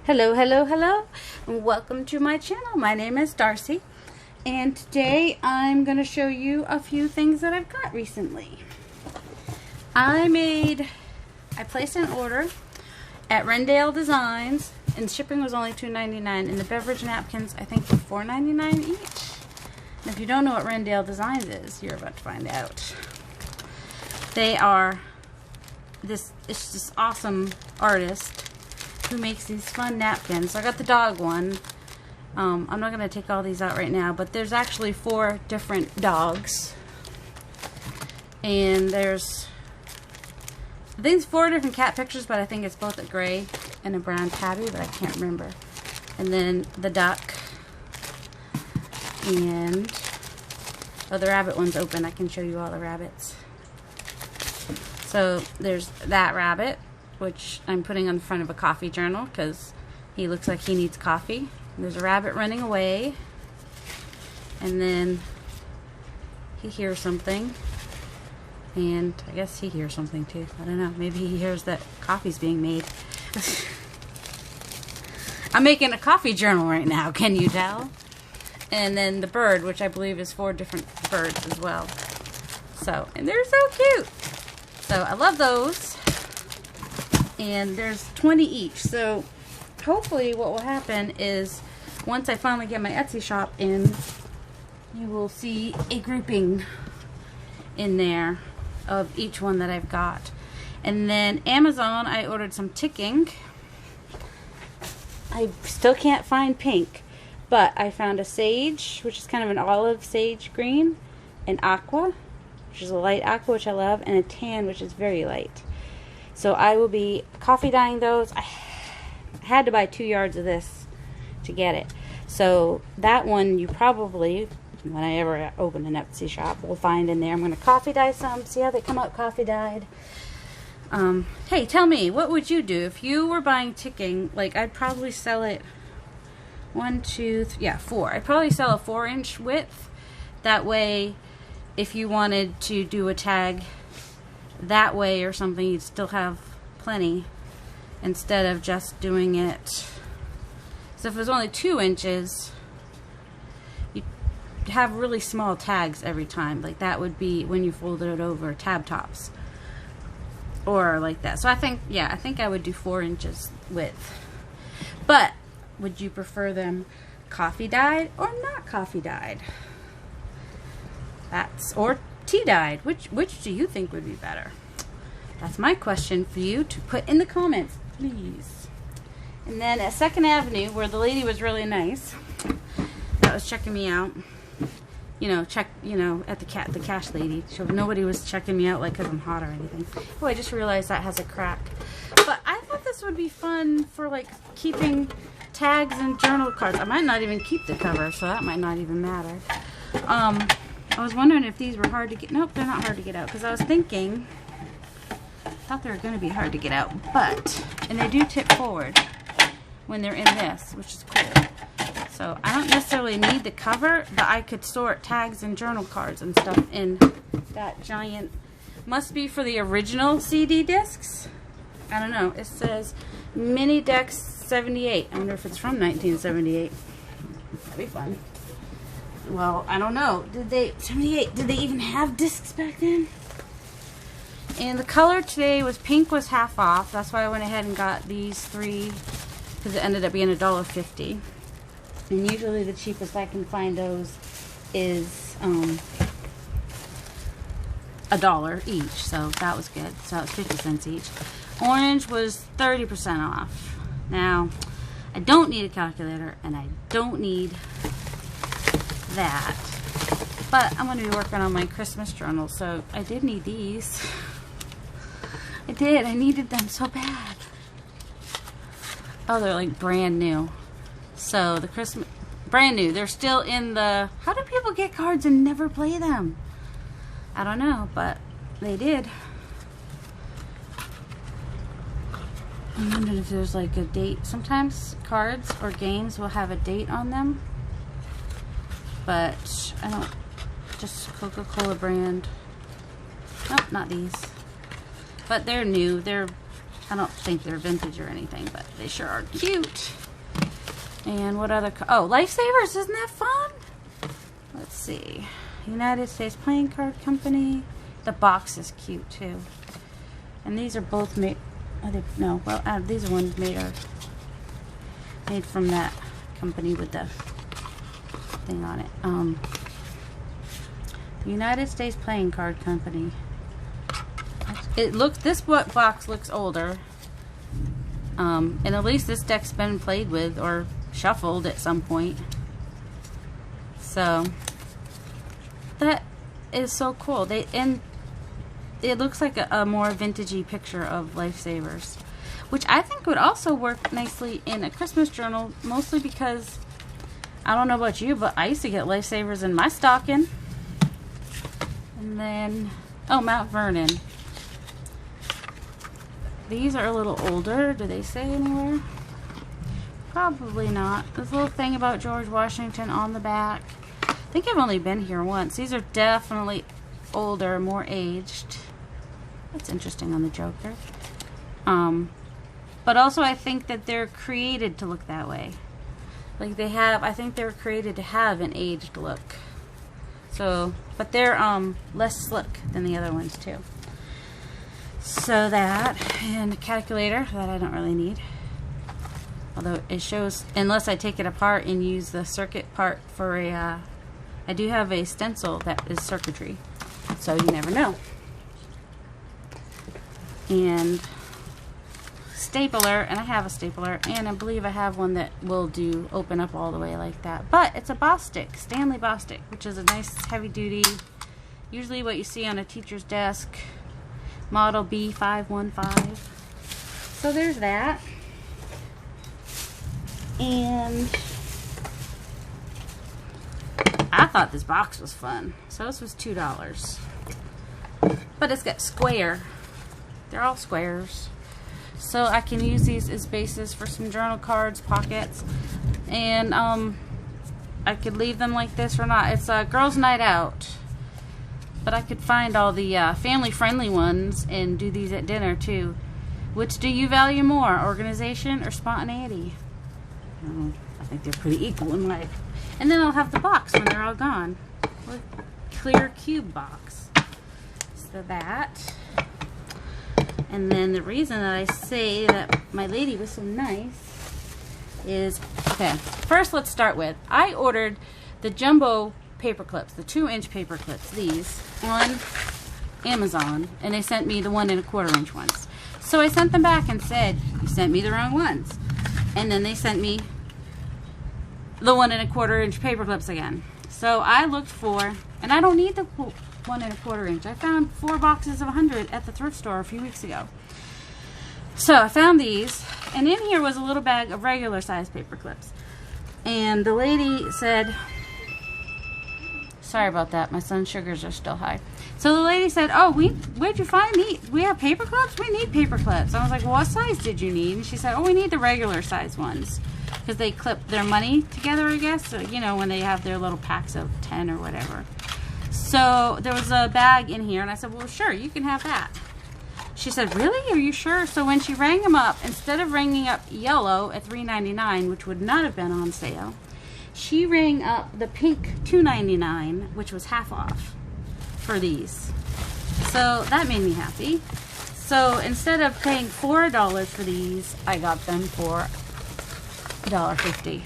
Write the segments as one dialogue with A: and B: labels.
A: Hello, hello, hello, and welcome to my channel. My name is Darcy, and today I'm going to show you a few things that I've got recently. I placed an order at Rendale Designs, and shipping was only $2.99, and the beverage napkins I think were $4.99 each. And if you don't know what Rendale Designs is, you're about to find out. They are this awesome artist who makes these fun napkins. I got the dog one. I'm not going to take all these out right now, but there's actually 4 different dogs. And there's, I think it's 4 different cat pictures, but I think it's both a gray and a brown tabby, but I can't remember. And then the duck. And, oh, the rabbit one's open. I can show you all the rabbits. So there's that rabbit, which I'm putting on the front of a coffee journal because he looks like he needs coffee. And there's a rabbit running away, and then he hears something, and I guess he hears something too. I don't know, maybe he hears that coffee's being made. I'm making a coffee journal right now, can you tell? And then the bird, which I believe is 4 different birds as well. So, and they're so cute. So I love those. And there's 20 each, so hopefully what will happen is once I finally get my Etsy shop in, you will see a grouping in there of each one that I've got. And then Amazon, I ordered some ticking. I still can't find pink, but I found a sage, which is kind of an olive sage green, an aqua, which is a light aqua, which I love, and a tan, which is very light. So I will be coffee dyeing those. I had to buy 2 yards of this to get it. So that one you probably, when I ever open an Etsy shop, will find in there. I'm going to coffee dye some. See how they come out coffee dyed. Hey, tell me, what would you do if you were buying ticking? Like, I'd probably sell it 1, 2, 3, yeah, 4. I'd probably sell a 4-inch width. That way, if you wanted to do a tag that way or something, you'd still have plenty instead of just doing it. So if it was only 2 inches, you'd have really small tags every time. Like that would be when you folded it over tab tops or like that. So I think, yeah, I think I would do 4 inches width. But would you prefer them coffee dyed or not coffee dyed? Or tea dyed. Which do you think would be better? That's my question for you to put in the comments, please. And then at 2nd Avenue, where the lady was really nice, that was checking me out. At the cash lady. Nobody was checking me out like because I'm hot or anything. Oh, I just realized that has a crack. But I thought this would be fun for like keeping tags and journal cards. I might not even keep the cover, so that might not even matter. I was wondering if these were hard to get. Nope, they're not hard to get out. Because I was thinking, I thought they were going to be hard to get out. And they do tip forward when they're in this, which is cool. So I don't necessarily need the cover, but I could sort tags and journal cards and stuff in that giant, must be for the original CD discs. I don't know. It says Mini Dex 78. I wonder if it's from 1978. That'd be fun. Well, I don't know. Did they even have discs back then? And the color today was pink was half off. That's why I went ahead and got these 3 because it ended up being $1.50. And usually the cheapest I can find those is $1 each. So that was good. So it was 50 cents each. Orange was 30% off. Now, I don't need a calculator and I don't need that, but I'm going to be working on my Christmas journal, so I did need these. I needed them so bad. Oh, they're like brand new. So the Christmas, brand new. They're still in the, how do people get cards and never play them? I don't know, but they did. I'm wondering if there's like a date. Sometimes cards or games will have a date on them. But I don't, just Coca-Cola brand. Nope, not these. But they're new. They're I don't think they're vintage or anything, but they sure are cute. And what other, oh, Lifesavers, isn't that fun? Let's see. United States Playing Card Company. The box is cute too. And these are both made, I think, no, well, these are ones made from that company with the thing on it. The United States Playing Card Company. It looks, this box looks older. And at least this deck's been played with or shuffled at some point. So that is so cool. And it looks like a more vintagey picture of Lifesavers, which I think would also work nicely in a Christmas journal, mostly because I don't know about you, but I used to get Lifesavers in my stocking. And then, oh, Mount Vernon. These are a little older. Do they say anywhere? Probably not. This little thing about George Washington on the back. I think I've only been here once. These are definitely older, more aged. That's interesting on the Joker. But also I think that they're created to look that way. Like they have, I think they're created to have an aged look. So, but they're less slick than the other ones too. So that, and a calculator that I don't really need. Although it shows, unless I take it apart and use the circuit part for a, I do have a stencil that is circuitry. So you never know. And stapler, and I have a stapler, and I believe I have one that will do open up all the way like that. But it's a Bostik, Stanley Bostik, which is a nice heavy duty, usually what you see on a teacher's desk, model B515. So there's that. And I thought this box was fun. So this was $2. But it's got square. They're all squares. So I can use these as bases for some journal cards, pockets. And I could leave them like this or not. It's a girls' night out. But I could find all the family-friendly ones and do these at dinner too. Which do you value more, organization or spontaneity? I think they're pretty equal in life. And then I'll have the box when they're all gone. Clear cube box. So that. And then the reason that I say that my lady was so nice is, okay, first let's start with, I ordered the jumbo paper clips, the 2-inch paper clips, these, on Amazon, and they sent me the 1 1/4 inch ones. So I sent them back and said, you sent me the wrong ones. And then they sent me the 1 1/4 inch paper clips again. So I looked for, and I don't need the 1 1/4 inch. I found 4 boxes of 100 at the thrift store a few weeks ago. So I found these, and in here was a little bag of regular size paper clips. And the lady said, sorry about that, my son's sugars are still high. So the lady said, oh, where'd you find these? We have paper clips? We need paper clips. I was like, well, what size did you need? And she said, oh, we need the regular size ones. Because they clip their money together, I guess. So, you know, when they have their little packs of 10 or whatever. So there was a bag in here, and I said, well, sure, you can have that. She said, really? Are you sure? So when she rang them up, instead of ringing up yellow at $3.99, which would not have been on sale, she rang up the pink $2.99, which was half off for these. So that made me happy. So instead of paying $4 for these, I got them for $1.50.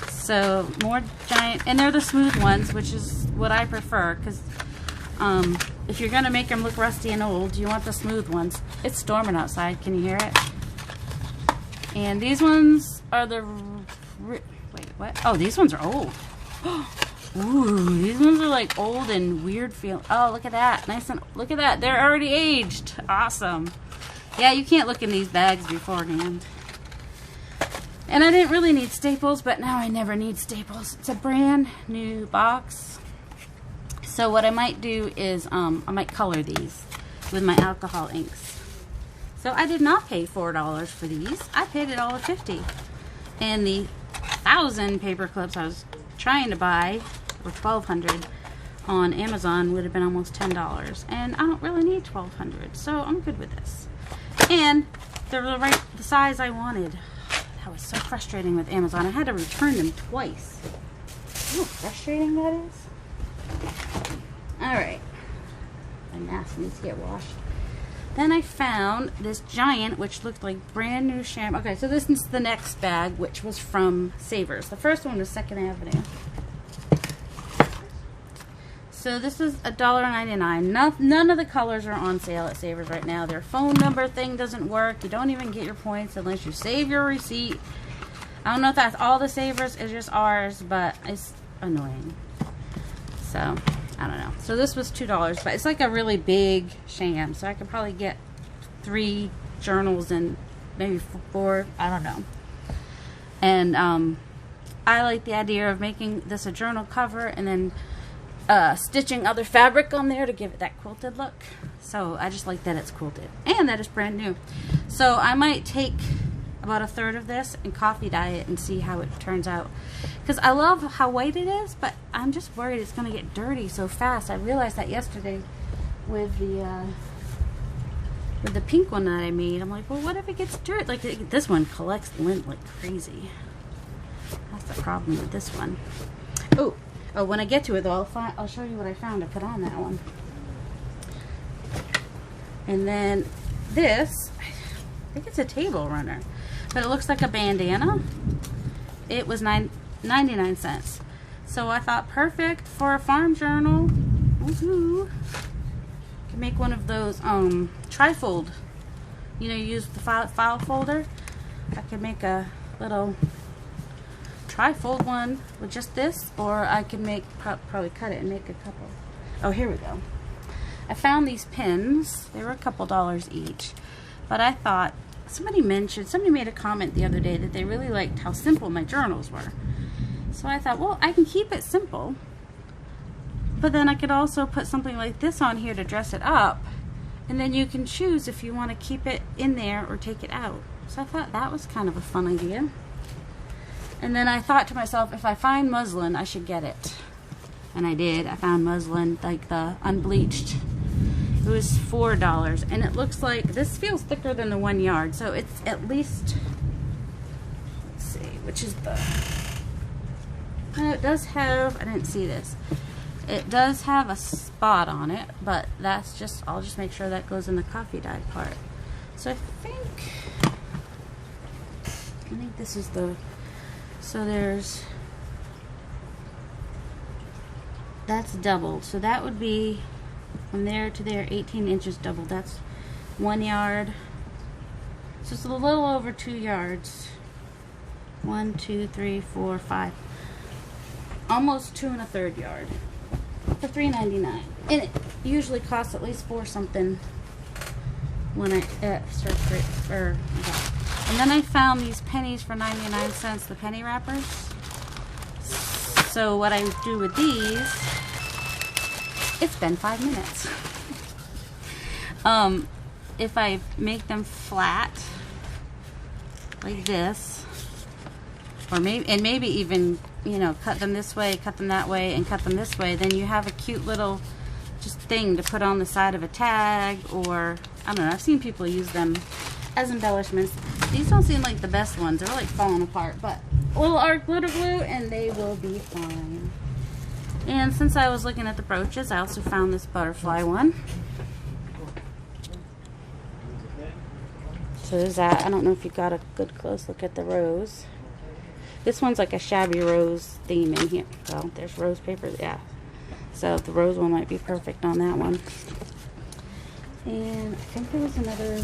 A: So more giant, and they're the smooth ones, which is what I prefer, because if you're gonna make them look rusty and old, you want the smooth ones. It's storming outside. Can you hear it? And these ones are the, wait, what? Oh, these ones are old. Ooh, these ones are like old and weird feel. Oh, look at that. Nice and, look at that. They're already aged. Awesome. Yeah, you can't look in these bags beforehand. And I didn't really need staples, but now I never need staples. It's a brand new box. So what I might do is I might color these with my alcohol inks. So I did not pay $4 for these. I paid $1.50. And the 1,000 paper clips I was trying to buy, or 1,200 on Amazon, would have been almost $10. And I don't really need 1,200, so I'm good with this. And they're the size I wanted. That was so frustrating with Amazon. I had to return them twice. You know how frustrating that is? Alright. My mask needs to get washed. Then I found this giant, which looked like brand new shampoo. Okay, so this is the next bag, which was from Savers. The first one was 2nd Avenue. So this is $1.99. None of the colors are on sale at Savers right now. Their phone number thing doesn't work. You don't even get your points unless you save your receipt. I don't know if that's all the Savers. It's just ours, but it's annoying. So I don't know. So this was $2, but it's like a really big sham. So I could probably get 3 journals and maybe 4. I don't know. And I like the idea of making this a journal cover and then stitching other fabric on there to give it that quilted look. So I just like that it's quilted and that it's brand new. So I might take about 1/3 of this and coffee dye it and see how it turns out. Because I love how white it is, but I'm just worried it's going to get dirty so fast. I realized that yesterday with the pink one that I made. I'm like, well, what if it gets dirty? Like this one collects lint like crazy. That's the problem with this one. Oh, when I get to it though, I'll show you what I found to put on that one. And then this, I think it's a table runner, but it looks like a bandana. It was 99 cents. So I thought perfect for a farm journal. Woohoo! Can make one of those trifold. You know, you use the file folder. I could make a little trifold one with just this, or I could make probably cut it and make a couple. Oh, here we go. I found these pins. They were a couple dollars each, but I thought somebody made a comment the other day that they really liked how simple my journals were. So I thought, well, I can keep it simple, but then I could also put something like this on here to dress it up, and then you can choose if you want to keep it in there or take it out. So I thought that was kind of a fun idea. And then I thought to myself, if I find muslin, I should get it. And I did. I found muslin, like the unbleached. It was $4, and it looks like this feels thicker than the 1 yard, so it's at least, let's see, which is the, it does have, I didn't see this, it does have a spot on it, but that's just, I'll just make sure that goes in the coffee dye part. So I think this is the, so there's, that's doubled, so that would be from there to there, 18 inches doubled. That's 1 yard. So it's a little over 2 yards. 1, 2, 3, 4, 5. Almost 2 1/3 yard for $3.99. And it usually costs at least $4 something when I search for it. And then I found these pennies for 99 cents, the penny wrappers. So what I do with these, it's been 5 minutes. If I make them flat like this, or maybe even, you know, cut them this way, cut them that way, and cut them this way, then you have a cute little just thing to put on the side of a tag, or I don't know, I've seen people use them as embellishments. These don't seem like the best ones. They're like falling apart, but a little art glitter glue and they will be fine. And since I was looking at the brooches, I also found this butterfly one. So there's that. I don't know if you got a good close look at the rose. This one's like a shabby rose theme in here. So there's rose paper, yeah. So the rose one might be perfect on that one. And I think there was another.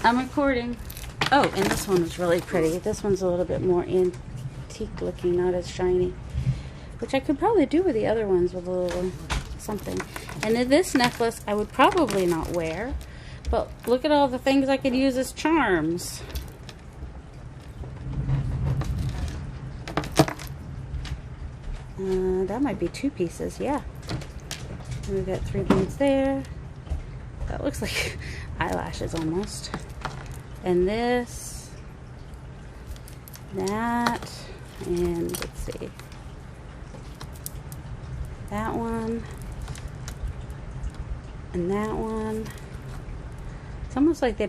A: I'm recording. Oh, and this one was really pretty. This one's a little bit more antique looking, not as shiny. Which I could probably do with the other ones with a little something. And then this necklace I would probably not wear. But look at all the things I could use as charms. That might be 2 pieces, yeah. And we've got 3 beads there. That looks like eyelashes almost. And this, that, and let's see, that one, and that one, It's almost like they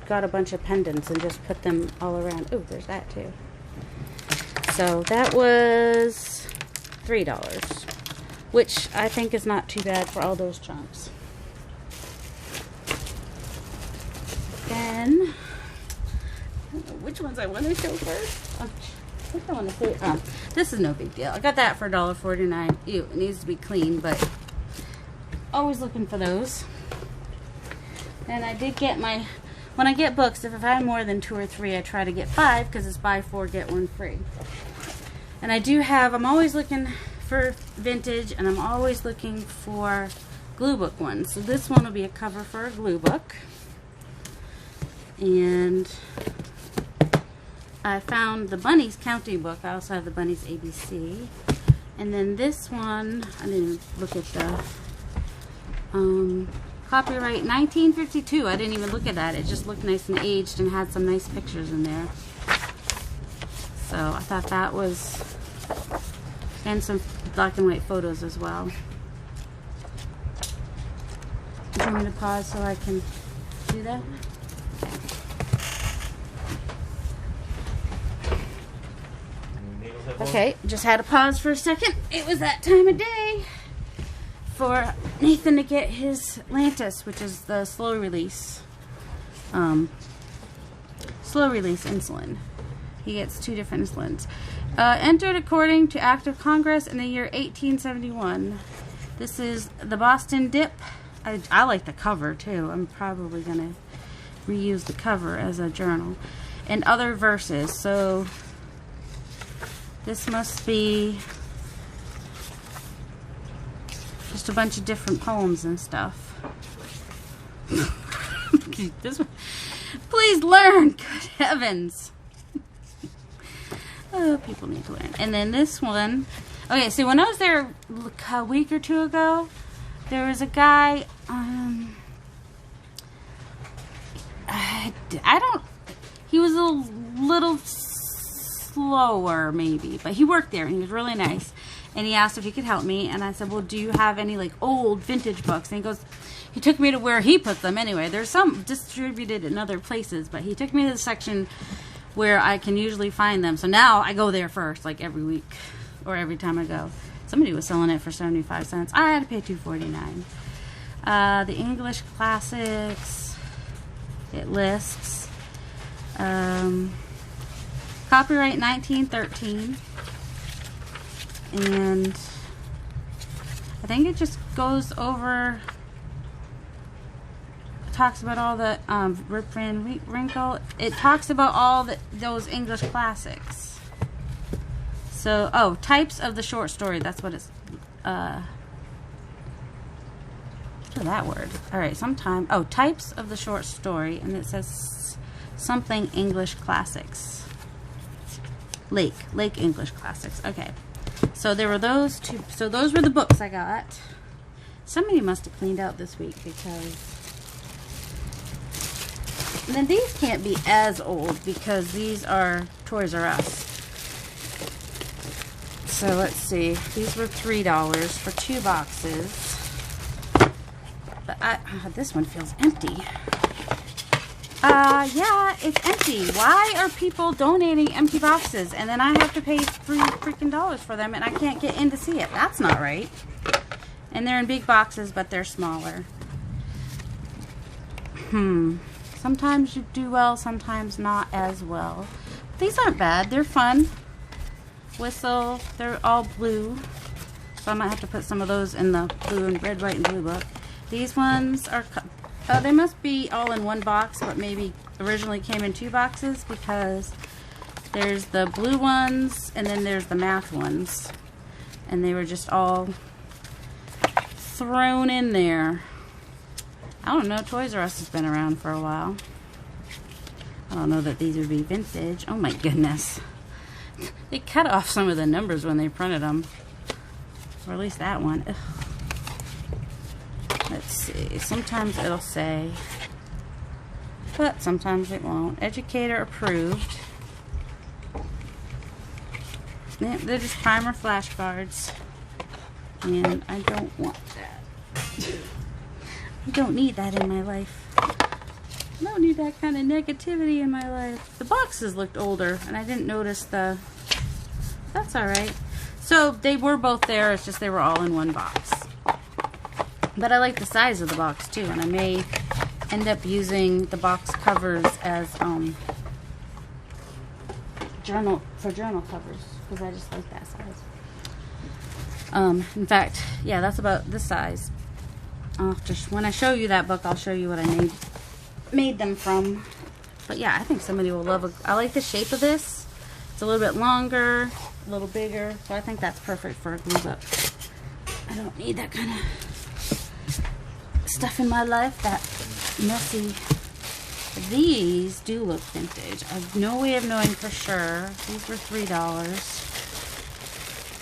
A: got a bunch of pendants and just put them all around. Oh, there's that too. So that was $3, which I think is not too bad for all those chunks. Then, I don't know which ones I want to show first. I think I want to say, this is no big deal. I got that for $1.49. Ew, it needs to be clean, but always looking for those. And I did get when I get books, if I find more than 2 or 3, I try to get 5 because it's buy 4, get 1 free. And I'm always looking for vintage, and I'm always looking for glue book ones. So this one will be a cover for a glue book. And I found the Bunnies counting book. I also have the Bunnies ABC. And then this one, I didn't even look at the copyright 1952. I didn't even look at that. It just looked nice and aged and had some nice pictures in there. So I thought that was, and some black and white photos as well. Do you want me to pause so I can do that? Okay, just had to pause for a second. It was that time of day for Nathan to get his Lantus, which is the slow release insulin. He gets 2 different insulins. Entered according to Act of Congress in the year 1871. This is the Boston Dip. I like the cover too. I'm probably gonna reuse the cover as a journal. And other verses. So this must be just a bunch of different poems and stuff. This one, please learn. Good heavens. Oh, people need to learn. And then this one. Okay, so when I was there a week or 2 ago, there was a guy. He was a little slower maybe, but he worked there and he was really nice. And he asked if he could help me, and I said, well, do you have any like old vintage books? And he took me to where he put them anyway. There's some distributed in other places, but he took me to the section where I can usually find them. So now I go there first, like every week or every time I go. Somebody was selling it for 75 cents. I had to pay $2.49. The English classics, it lists copyright 1913. And I think it just goes over, talks about all the Rip Van Winkle. It talks about all those English classics. So, oh, types of the short story. That's what it's, that word. All right, types of the short story, and it says something English classics. Lake English classics. Okay. So there were those 2. So those were the books I got. Somebody must have cleaned out this week because... And then these can't be as old because these are Toys R Us. So let's see. These were $3 for 2 boxes. But this one feels empty. Yeah, it's empty. Why are people donating empty boxes and then I have to pay $3 freaking for them and I can't get in to see it? That's not right. And they're in big boxes, but they're smaller. Sometimes you do well, sometimes not as well. These aren't bad. They're fun. Whistle. They're all blue. So I might have to put some of those in the blue and red, white, and blue book. These ones are... they must be all in one box, but maybe originally came in 2 boxes because there's the blue ones and then there's the math ones. And they were just all thrown in there. I don't know, Toys R Us has been around for a while. I don't know that these would be vintage. Oh my goodness. They cut off some of the numbers when they printed them. Or at least that one. Ugh. Let's see, sometimes it'll say, but sometimes it won't. Educator approved. Yeah, they're just primer flashcards. And I don't want that. I don't need that in my life. I don't need that kind of negativity in my life. The boxes looked older, and I didn't notice the... That's alright. So, they were both there, it's just they were all in one box. But I like the size of the box, too, and I may end up using the box covers as, journal covers, because I just like that size. In fact, yeah, that's about this size. When I show you that book, I'll show you what I made them from. But yeah, I think somebody will love it. I like the shape of this. It's a little bit longer, a little bigger, so I think that's perfect for a glue book. I don't need that kind of stuff in my life, that messy. These do look vintage. I have no way of knowing for sure. These were $3.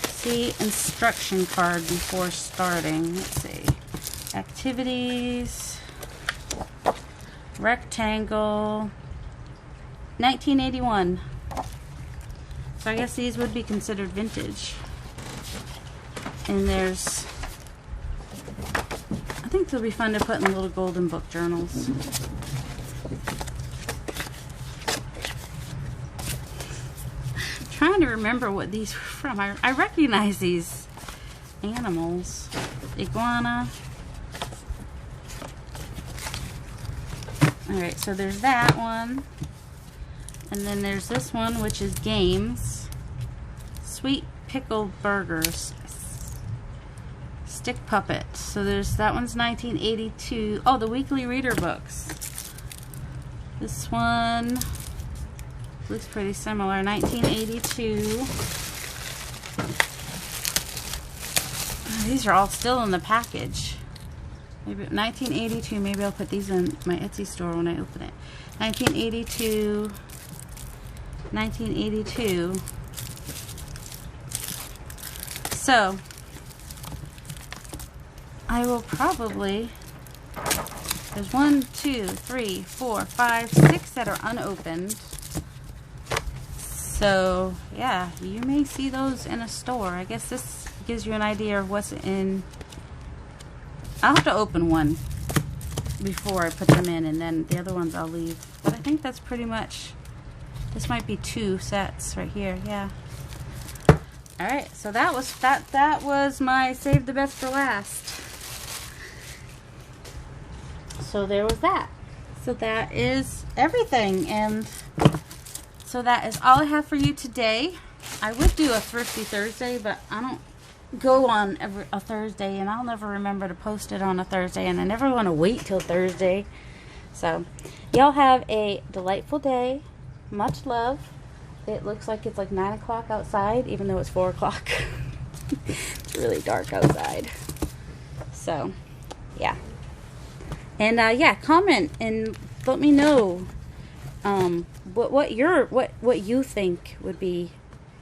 A: See, instruction card before starting. Let's see. Activities. Rectangle. 1981. So I guess these would be considered vintage. And there's... I think they'll be fun to put in little golden book journals. Trying to remember what these were from. I recognize these animals. Iguana. Alright, so there's that one. And then there's this one, which is games. Sweet pickled burgers. Stick puppet. So there's that one's 1982. Oh, the weekly reader books. This one looks pretty similar. 1982. These are all still in the package. Maybe 1982. Maybe I'll put these in my Etsy store when I open it. 1982. 1982. So I will probably... There's 1, 2, 3, 4, 5, 6 that are unopened. So, yeah, you may see those in a store. I guess this gives you an idea of what's in. I'll have to open one before I put them in, and then the other ones I'll leave. But I think that's pretty much, this might be 2 sets right here, yeah. Alright, so that was my save the best for last. So there was that. So that is everything, and so that is all I have for you today. I would do a Thrifty Thursday, but I don't go on a Thursday, and I'll never remember to post it on a Thursday, and I never want to wait till Thursday. So, y'all have a delightful day. Much love. It looks like it's like 9 o'clock outside, even though it's 4 o'clock. It's really dark outside. So, yeah. And yeah, comment and let me know what you think would be,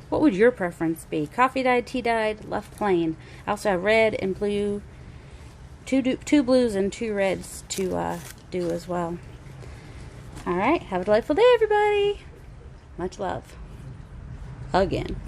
A: what would your preference be? Coffee dyed, tea dyed, left plain. I also have red and blue, two blues and 2 reds to do as well. All right, have a delightful day, everybody. Much love. Again.